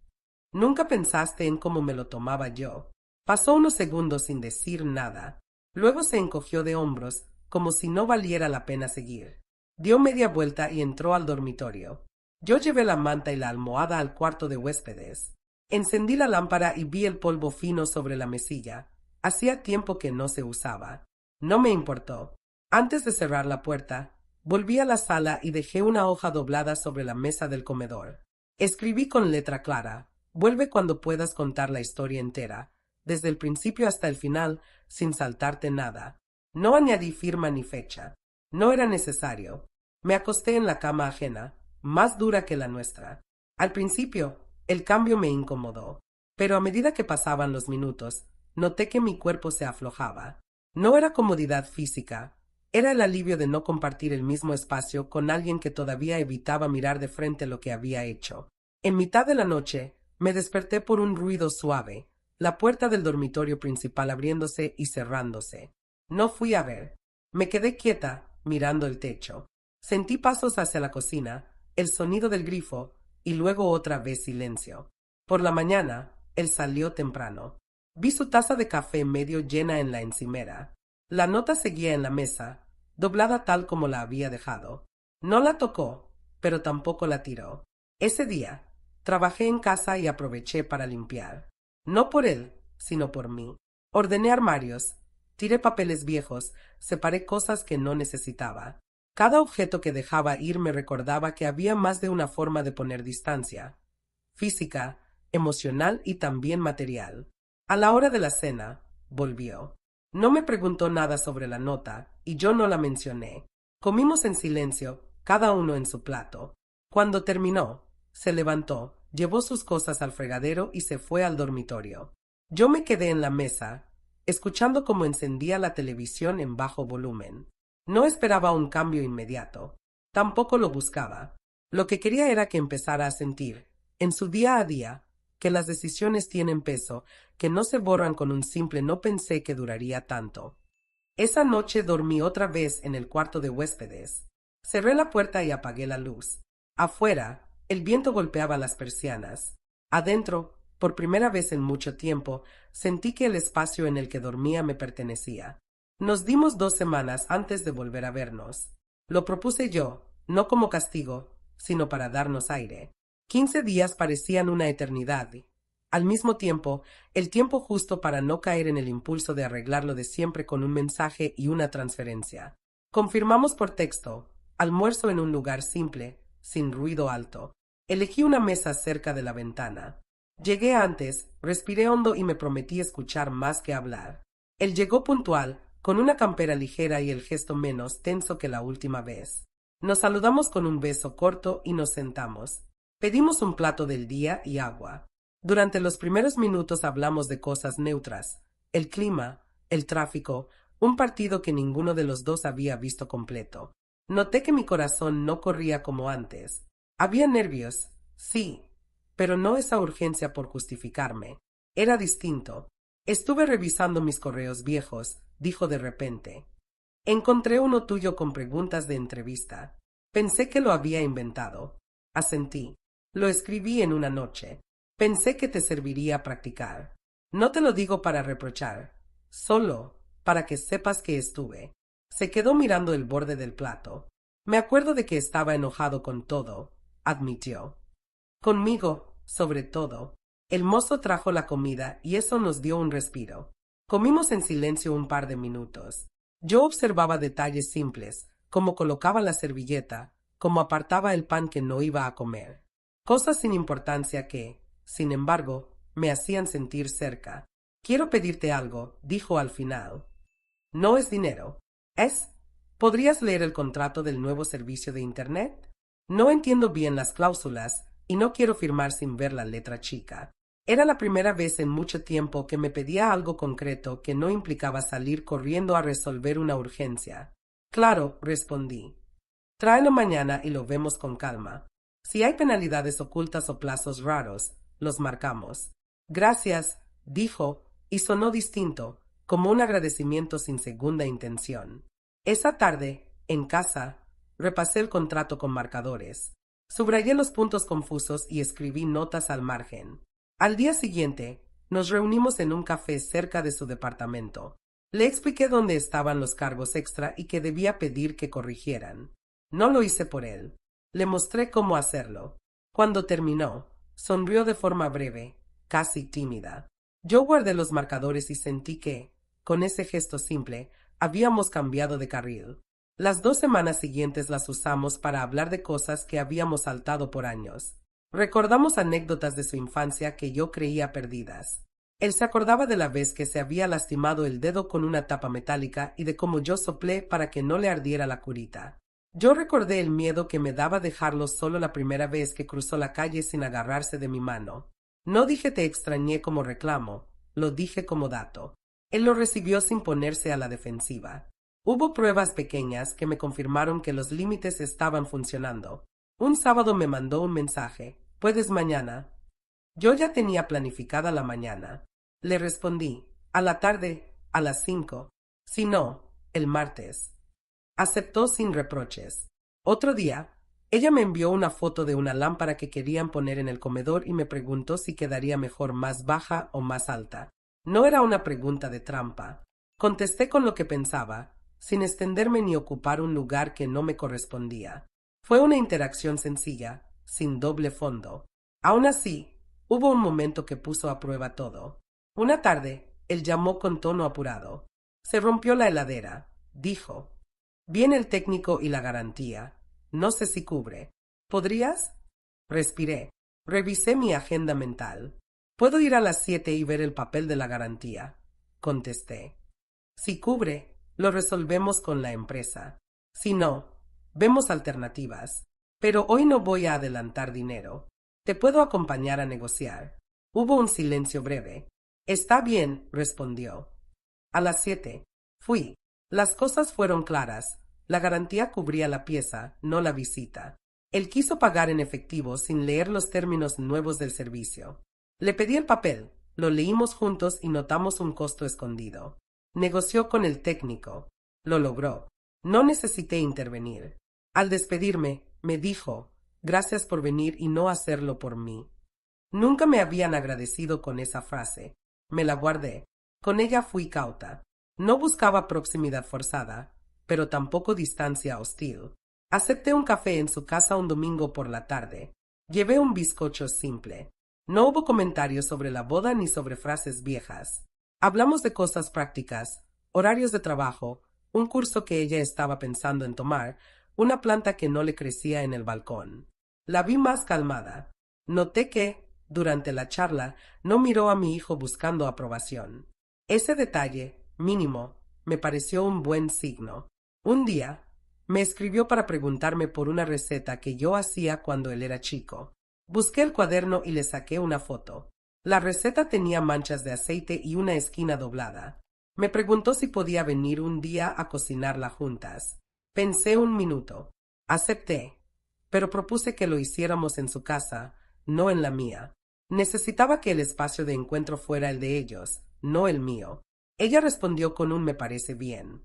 Nunca pensaste en cómo me lo tomaba yo. Pasó unos segundos sin decir nada. Luego se encogió de hombros, como si no valiera la pena seguir. Dio media vuelta y entró al dormitorio. Yo llevé la manta y la almohada al cuarto de huéspedes. Encendí la lámpara y vi el polvo fino sobre la mesilla. Hacía tiempo que no se usaba. No me importó. Antes de cerrar la puerta, volví a la sala y dejé una hoja doblada sobre la mesa del comedor. Escribí con letra clara: vuelve cuando puedas contar la historia entera, desde el principio hasta el final, sin saltarte nada. No añadí firma ni fecha. No era necesario. Me acosté en la cama ajena, más dura que la nuestra. Al principio, el cambio me incomodó, pero a medida que pasaban los minutos, noté que mi cuerpo se aflojaba. No era comodidad física, era el alivio de no compartir el mismo espacio con alguien que todavía evitaba mirar de frente lo que había hecho. En mitad de la noche, me desperté por un ruido suave, la puerta del dormitorio principal abriéndose y cerrándose. No fui a ver. Me quedé quieta, mirando el techo. Sentí pasos hacia la cocina, el sonido del grifo, y luego otra vez silencio. Por la mañana, él salió temprano. Vi su taza de café medio llena en la encimera. La nota seguía en la mesa, doblada tal como la había dejado. No la tocó, pero tampoco la tiró. Ese día, trabajé en casa y aproveché para limpiar. No por él, sino por mí. Ordené armarios, tiré papeles viejos, separé cosas que no necesitaba. Cada objeto que dejaba ir me recordaba que había más de una forma de poner distancia: física, emocional y también material. A la hora de la cena, volvió. No me preguntó nada sobre la nota, y yo no la mencioné. Comimos en silencio, cada uno en su plato. Cuando terminó, se levantó, llevó sus cosas al fregadero y se fue al dormitorio. Yo me quedé en la mesa, escuchando cómo encendía la televisión en bajo volumen. No esperaba un cambio inmediato. Tampoco lo buscaba. Lo que quería era que empezara a sentir, en su día a día, que las decisiones tienen peso, que no se borran con un simple no pensé que duraría tanto. Esa noche dormí otra vez en el cuarto de huéspedes. Cerré la puerta y apagué la luz. Afuera, el viento golpeaba las persianas. Adentro, por primera vez en mucho tiempo, sentí que el espacio en el que dormía me pertenecía. Nos dimos 2 semanas antes de volver a vernos. Lo propuse yo, no como castigo, sino para darnos aire. 15 días parecían una eternidad. Al mismo tiempo, el tiempo justo para no caer en el impulso de arreglar lo de siempre con un mensaje y una transferencia. Confirmamos por texto: almuerzo en un lugar simple, sin ruido alto. Elegí una mesa cerca de la ventana. Llegué antes, respiré hondo y me prometí escuchar más que hablar. Él llegó puntual, con una campera ligera y el gesto menos tenso que la última vez. Nos saludamos con un beso corto y nos sentamos. Pedimos un plato del día y agua. Durante los primeros minutos hablamos de cosas neutras: el clima, el tráfico, un partido que ninguno de los dos había visto completo. Noté que mi corazón no corría como antes. Había nervios, sí, pero no esa urgencia por justificarme. Era distinto. Estuve revisando mis correos viejos, dijo de repente. Encontré uno tuyo con preguntas de entrevista. Pensé que lo había inventado. Asentí. Lo escribí en una noche. Pensé que te serviría practicar. No te lo digo para reprochar, solo para que sepas que estuve. Se quedó mirando el borde del plato. Me acuerdo de que estaba enojado con todo, admitió. Conmigo, sobre todo. El mozo trajo la comida y eso nos dio un respiro. Comimos en silencio un par de minutos. Yo observaba detalles simples, como colocaba la servilleta, como apartaba el pan que no iba a comer. Cosas sin importancia que, sin embargo, me hacían sentir cerca. Quiero pedirte algo, dijo al final. No es dinero. Es... ¿Podrías leer el contrato del nuevo servicio de Internet? No entiendo bien las cláusulas y no quiero firmar sin ver la letra chica. Era la primera vez en mucho tiempo que me pedía algo concreto que no implicaba salir corriendo a resolver una urgencia. Claro, respondí. Tráelo mañana y lo vemos con calma. Si hay penalidades ocultas o plazos raros, los marcamos. Gracias, dijo, y sonó distinto, como un agradecimiento sin segunda intención. Esa tarde, en casa, repasé el contrato con marcadores. Subrayé los puntos confusos y escribí notas al margen. Al día siguiente, nos reunimos en un café cerca de su departamento. Le expliqué dónde estaban los cargos extra y que debía pedir que corrigieran. No lo hice por él. Le mostré cómo hacerlo. Cuando terminó, sonrió de forma breve, casi tímida. Yo guardé los marcadores y sentí que, con ese gesto simple, habíamos cambiado de carril. Las 2 semanas siguientes las usamos para hablar de cosas que habíamos saltado por años. Recordamos anécdotas de su infancia que yo creía perdidas. Él se acordaba de la vez que se había lastimado el dedo con una tapa metálica y de cómo yo soplé para que no le ardiera la curita. Yo recordé el miedo que me daba dejarlo solo la primera vez que cruzó la calle sin agarrarse de mi mano. No dije te extrañé como reclamo, lo dije como dato. Él lo recibió sin ponerse a la defensiva. Hubo pruebas pequeñas que me confirmaron que los límites estaban funcionando. Un sábado me mandó un mensaje. ¿Puedes mañana? Yo ya tenía planificada la mañana. Le respondí, a la tarde, a las 5. Si no, el martes. Aceptó sin reproches. Otro día, ella me envió una foto de una lámpara que querían poner en el comedor y me preguntó si quedaría mejor más baja o más alta. No era una pregunta de trampa. Contesté con lo que pensaba, sin extenderme ni ocupar un lugar que no me correspondía. Fue una interacción sencilla, sin doble fondo. Aún así, hubo un momento que puso a prueba todo. Una tarde, él llamó con tono apurado. Se rompió la heladera, dijo. Viene el técnico y la garantía. No sé si cubre. ¿Podrías? Respiré. Revisé mi agenda mental. Puedo ir a las 7 y ver el papel de la garantía. Contesté. Si cubre, lo resolvemos con la empresa. Si no, vemos alternativas. Pero hoy no voy a adelantar dinero. Te puedo acompañar a negociar. Hubo un silencio breve. Está bien, respondió. A las 7. Fui. Las cosas fueron claras. La garantía cubría la pieza, no la visita. Él quiso pagar en efectivo sin leer los términos nuevos del servicio. Le pedí el papel, lo leímos juntos y notamos un costo escondido. Negoció con el técnico. Lo logró. No necesité intervenir. Al despedirme, me dijo, gracias por venir y no hacerlo por mí. Nunca me habían agradecido con esa frase. Me la guardé. Con ella fui cauta. No buscaba proximidad forzada, pero tampoco distancia hostil. Acepté un café en su casa un domingo por la tarde. Llevé un bizcocho simple. No hubo comentarios sobre la boda ni sobre frases viejas. Hablamos de cosas prácticas, horarios de trabajo, un curso que ella estaba pensando en tomar, una planta que no le crecía en el balcón. La vi más calmada. Noté que, durante la charla, no miró a mi hijo buscando aprobación. Ese detalle, mínimo, me pareció un buen signo. Un día, me escribió para preguntarme por una receta que yo hacía cuando él era chico. Busqué el cuaderno y le saqué una foto. La receta tenía manchas de aceite y una esquina doblada. Me preguntó si podía venir un día a cocinarla juntas. Pensé un minuto. Acepté, pero propuse que lo hiciéramos en su casa, no en la mía. Necesitaba que el espacio de encuentro fuera el de ellos, no el mío. Ella respondió con un me parece bien.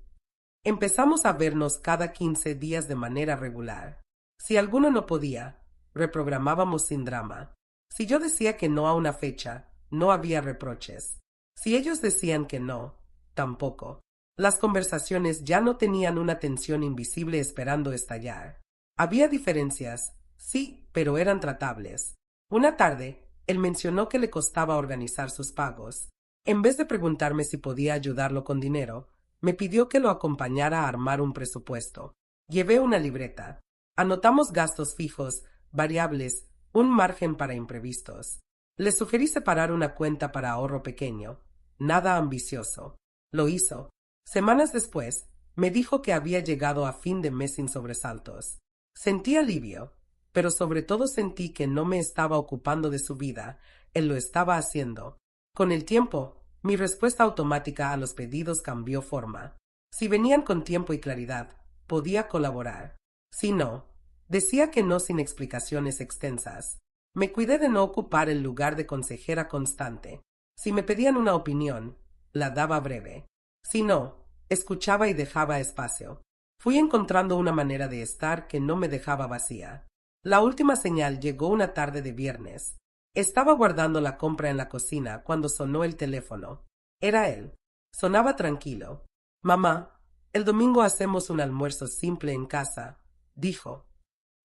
Empezamos a vernos cada 15 días de manera regular. Si alguno no podía, reprogramábamos sin drama. Si yo decía que no a una fecha, no había reproches. Si ellos decían que no, tampoco. Las conversaciones ya no tenían una tensión invisible esperando estallar. Había diferencias, sí, pero eran tratables. Una tarde, él mencionó que le costaba organizar sus pagos. En vez de preguntarme si podía ayudarlo con dinero, me pidió que lo acompañara a armar un presupuesto. Llevé una libreta. Anotamos gastos fijos, variables, un margen para imprevistos. Le sugerí separar una cuenta para ahorro pequeño. Nada ambicioso. Lo hizo. Semanas después, me dijo que había llegado a fin de mes sin sobresaltos. Sentí alivio, pero sobre todo sentí que no me estaba ocupando de su vida, él lo estaba haciendo. Con el tiempo, mi respuesta automática a los pedidos cambió forma. Si venían con tiempo y claridad, podía colaborar. Si no, decía que no sin explicaciones extensas. Me cuidé de no ocupar el lugar de consejera constante. Si me pedían una opinión, la daba breve. Si no, escuchaba y dejaba espacio. Fui encontrando una manera de estar que no me dejaba vacía. La última señal llegó una tarde de viernes. Estaba guardando la compra en la cocina cuando sonó el teléfono. Era él. Sonaba tranquilo. Mamá, el domingo hacemos un almuerzo simple en casa, dijo.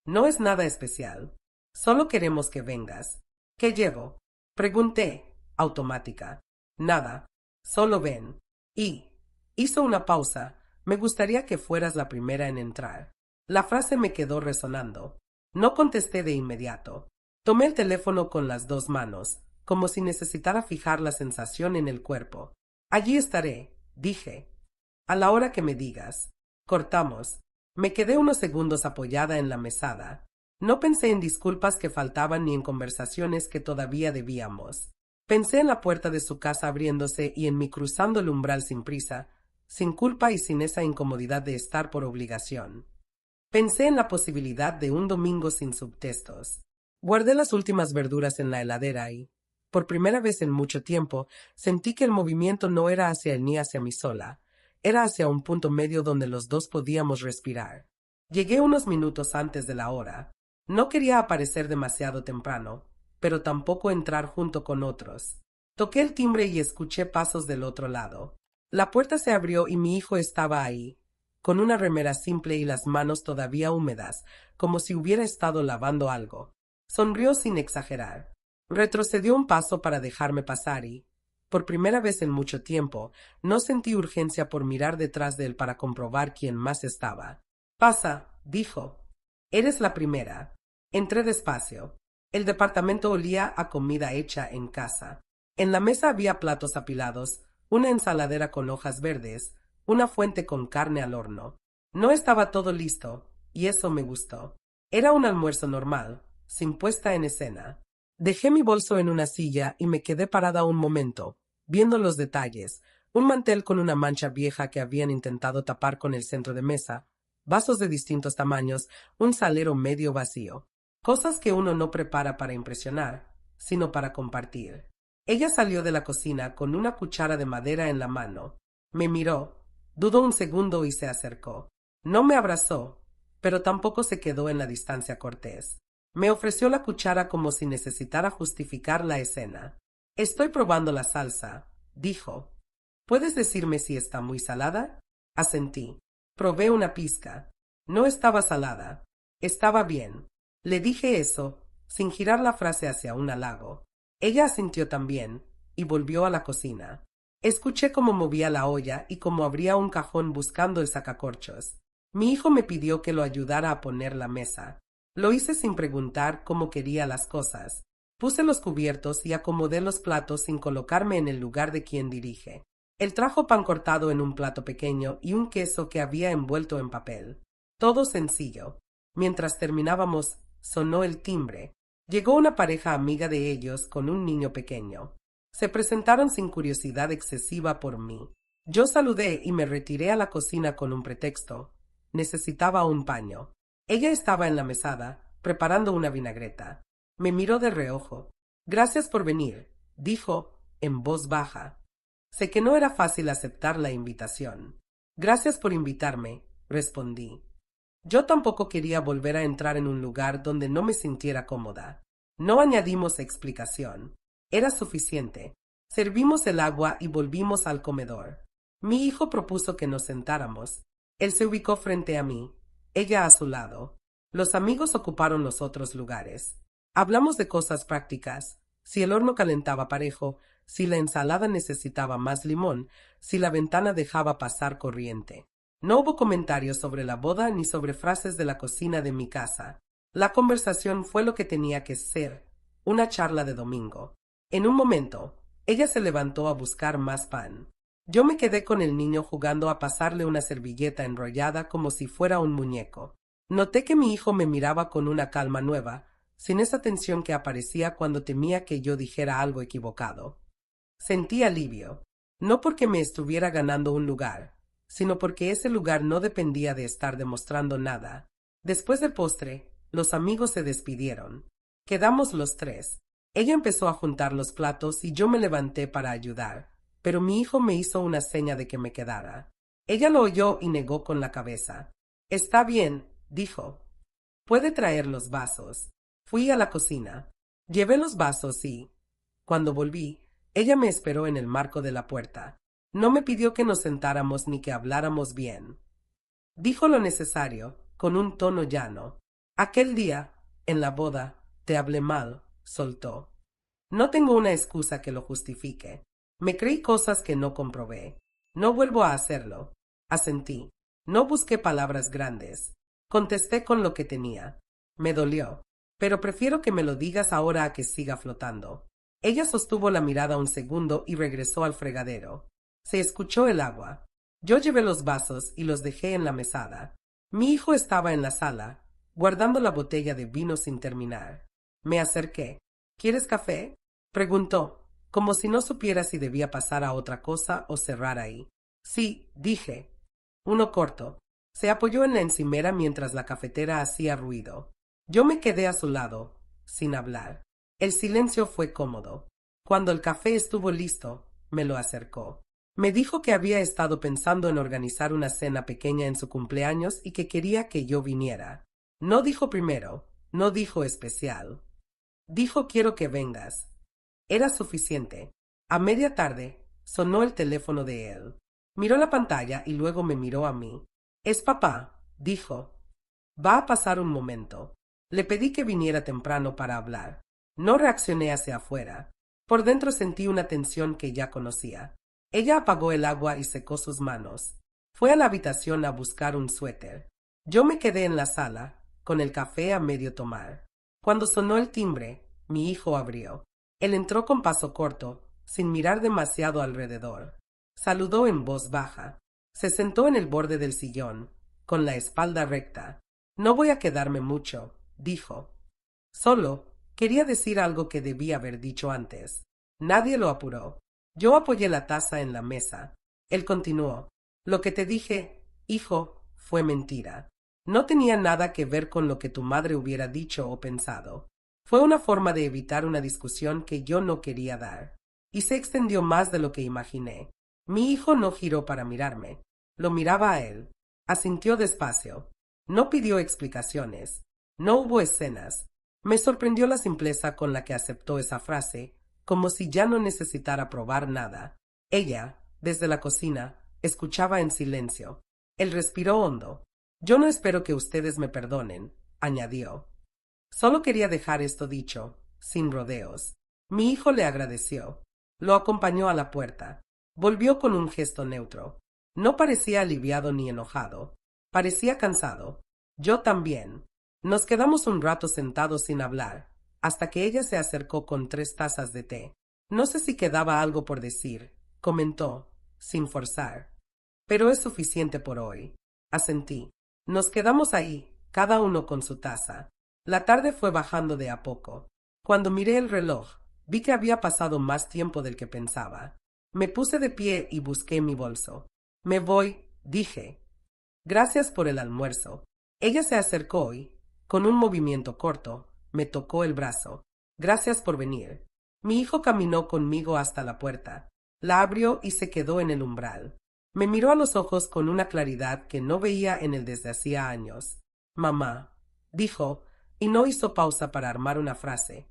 No es nada especial. Solo queremos que vengas. ¿Qué llevo? Pregunté, automática. Nada. Solo ven. Y hizo una pausa. Me gustaría que fueras la primera en entrar. La frase me quedó resonando. No contesté de inmediato. Tomé el teléfono con las dos manos, como si necesitara fijar la sensación en el cuerpo. Allí estaré, dije. A la hora que me digas. Cortamos. Me quedé unos segundos apoyada en la mesada. No pensé en disculpas que faltaban ni en conversaciones que todavía debíamos. Pensé en la puerta de su casa abriéndose y en mí cruzando el umbral sin prisa, sin culpa y sin esa incomodidad de estar por obligación. Pensé en la posibilidad de un domingo sin subtextos. Guardé las últimas verduras en la heladera y, por primera vez en mucho tiempo, sentí que el movimiento no era hacia él ni hacia mí sola, era hacia un punto medio donde los dos podíamos respirar. Llegué unos minutos antes de la hora. No quería aparecer demasiado temprano, pero tampoco entrar junto con otros. Toqué el timbre y escuché pasos del otro lado. La puerta se abrió y mi hijo estaba ahí, con una remera simple y las manos todavía húmedas, como si hubiera estado lavando algo. Sonrió sin exagerar. Retrocedió un paso para dejarme pasar y, por primera vez en mucho tiempo, no sentí urgencia por mirar detrás de él para comprobar quién más estaba. Pasa, dijo. Eres la primera. Entré despacio. El departamento olía a comida hecha en casa. En la mesa había platos apilados, una ensaladera con hojas verdes, una fuente con carne al horno. No estaba todo listo, y eso me gustó. Era un almuerzo normal, sin puesta en escena. Dejé mi bolso en una silla y me quedé parada un momento, viendo los detalles, un mantel con una mancha vieja que habían intentado tapar con el centro de mesa, vasos de distintos tamaños, un salero medio vacío. Cosas que uno no prepara para impresionar, sino para compartir. Ella salió de la cocina con una cuchara de madera en la mano. Me miró, dudó un segundo y se acercó. No me abrazó, pero tampoco se quedó en la distancia cortés. Me ofreció la cuchara como si necesitara justificar la escena. Estoy probando la salsa, dijo. ¿Puedes decirme si está muy salada? Asentí. Probé una pizca. No estaba salada. Estaba bien. Le dije eso, sin girar la frase hacia un halago. Ella asintió también, y volvió a la cocina. Escuché cómo movía la olla y cómo abría un cajón buscando el sacacorchos. Mi hijo me pidió que lo ayudara a poner la mesa. Lo hice sin preguntar cómo quería las cosas. Puse los cubiertos y acomodé los platos sin colocarme en el lugar de quien dirige. Él trajo pan cortado en un plato pequeño y un queso que había envuelto en papel. Todo sencillo. Mientras terminábamos, sonó el timbre. Llegó una pareja amiga de ellos con un niño pequeño. Se presentaron sin curiosidad excesiva por mí. Yo saludé y me retiré a la cocina con un pretexto. Necesitaba un paño. Ella estaba en la mesada, preparando una vinagreta. Me miró de reojo. Gracias por venir, dijo, en voz baja. Sé que no era fácil aceptar la invitación. Gracias por invitarme, respondí. Yo tampoco quería volver a entrar en un lugar donde no me sintiera cómoda. No añadimos explicación. Era suficiente. Servimos el agua y volvimos al comedor. Mi hijo propuso que nos sentáramos. Él se ubicó frente a mí, ella a su lado. Los amigos ocuparon los otros lugares. Hablamos de cosas prácticas, si el horno calentaba parejo, si la ensalada necesitaba más limón, si la ventana dejaba pasar corriente. No hubo comentarios sobre la boda ni sobre frases de la cocina de mi casa. La conversación fue lo que tenía que ser, una charla de domingo. En un momento, ella se levantó a buscar más pan. Yo me quedé con el niño jugando a pasarle una servilleta enrollada como si fuera un muñeco. Noté que mi hijo me miraba con una calma nueva, sin esa tensión que aparecía cuando temía que yo dijera algo equivocado. Sentí alivio, no porque me estuviera ganando un lugar, sino porque ese lugar no dependía de estar demostrando nada. Después del postre, los amigos se despidieron. Quedamos los tres. Ella empezó a juntar los platos y yo me levanté para ayudar, pero mi hijo me hizo una seña de que me quedara. Ella lo oyó y negó con la cabeza. Está bien, dijo. Puede traer los vasos. Fui a la cocina. Llevé los vasos y, cuando volví, ella me esperó en el marco de la puerta. No me pidió que nos sentáramos ni que habláramos bien. Dijo lo necesario, con un tono llano. Aquel día, en la boda, te hablé mal, soltó. No tengo una excusa que lo justifique. Me creí cosas que no comprobé. No vuelvo a hacerlo. Asentí. No busqué palabras grandes. Contesté con lo que tenía. Me dolió. Pero prefiero que me lo digas ahora a que siga flotando. Ella sostuvo la mirada un segundo y regresó al fregadero. Se escuchó el agua. Yo llevé los vasos y los dejé en la mesada. Mi hijo estaba en la sala, guardando la botella de vino sin terminar. Me acerqué. ¿Quieres café? Preguntó, como si no supiera si debía pasar a otra cosa o cerrar ahí. Sí, dije. Uno corto. Se apoyó en la encimera mientras la cafetera hacía ruido. Yo me quedé a su lado, sin hablar. El silencio fue cómodo. Cuando el café estuvo listo, me lo acercó. Me dijo que había estado pensando en organizar una cena pequeña en su cumpleaños y que quería que yo viniera. No dijo primero, no dijo especial. Dijo quiero que vengas. Era suficiente. A media tarde, sonó el teléfono de él. Miró la pantalla y luego me miró a mí. Es papá, dijo. Va a pasar un momento. Le pedí que viniera temprano para hablar. No reaccioné hacia afuera. Por dentro sentí una tensión que ya conocía. Ella apagó el agua y secó sus manos. Fue a la habitación a buscar un suéter. Yo me quedé en la sala, con el café a medio tomar. Cuando sonó el timbre, mi hijo abrió. Él entró con paso corto, sin mirar demasiado alrededor. Saludó en voz baja. Se sentó en el borde del sillón, con la espalda recta. No voy a quedarme mucho, dijo. Solo quería decir algo que debía haber dicho antes. Nadie lo apuró. Yo apoyé la taza en la mesa. Él continuó. Lo que te dije, hijo, fue mentira. No tenía nada que ver con lo que tu madre hubiera dicho o pensado. Fue una forma de evitar una discusión que yo no quería dar. Y se extendió más de lo que imaginé. Mi hijo no giró para mirarme. Lo miraba a él. Asintió despacio. No pidió explicaciones. No hubo escenas. Me sorprendió la simpleza con la que aceptó esa frase, como si ya no necesitara probar nada. Ella, desde la cocina, escuchaba en silencio. Él respiró hondo. Yo no espero que ustedes me perdonen, añadió. Solo quería dejar esto dicho, sin rodeos. Mi hijo le agradeció. Lo acompañó a la puerta. Volvió con un gesto neutro. No parecía aliviado ni enojado. Parecía cansado. Yo también. Nos quedamos un rato sentados sin hablar, hasta que ella se acercó con 3 tazas de té. No sé si quedaba algo por decir, comentó, sin forzar. Pero es suficiente por hoy. Asentí. Nos quedamos ahí, cada uno con su taza. La tarde fue bajando de a poco. Cuando miré el reloj, vi que había pasado más tiempo del que pensaba. Me puse de pie y busqué mi bolso. Me voy, dije. Gracias por el almuerzo. Ella se acercó y, con un movimiento corto, me tocó el brazo. Gracias por venir. Mi hijo caminó conmigo hasta la puerta. La abrió y se quedó en el umbral. Me miró a los ojos con una claridad que no veía en él desde hacía años. Mamá, dijo, y no hizo pausa para armar una frase.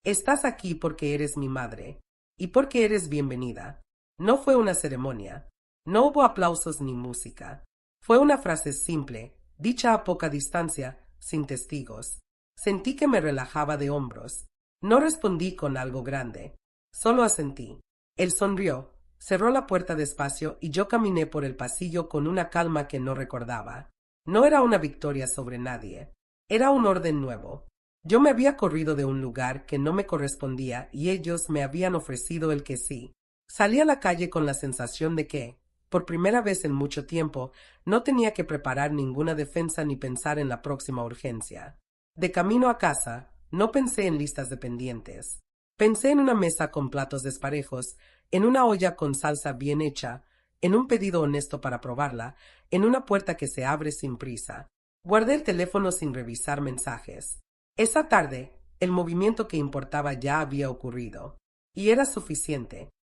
Estás aquí porque eres mi madre, y porque eres bienvenida. No fue una ceremonia. No hubo aplausos ni música. Fue una frase simple, dicha a poca distancia, sin testigos. Sentí que me relajaba de hombros. No respondí con algo grande. Solo asentí. Él sonrió, cerró la puerta despacio y yo caminé por el pasillo con una calma que no recordaba. No era una victoria sobre nadie. Era un orden nuevo. Yo me había corrido de un lugar que no me correspondía y ellos me habían ofrecido el que sí. Salí a la calle con la sensación de que, por primera vez en mucho tiempo, no tenía que preparar ninguna defensa ni pensar en la próxima urgencia. De camino a casa, no pensé en listas de pendientes. Pensé en una mesa con platos desparejos, en una olla con salsa bien hecha, en un pedido honesto para probarla, en una puerta que se abre sin prisa. Guardé el teléfono sin revisar mensajes. Esa tarde, el movimiento que importaba ya había ocurrido, y era suficiente.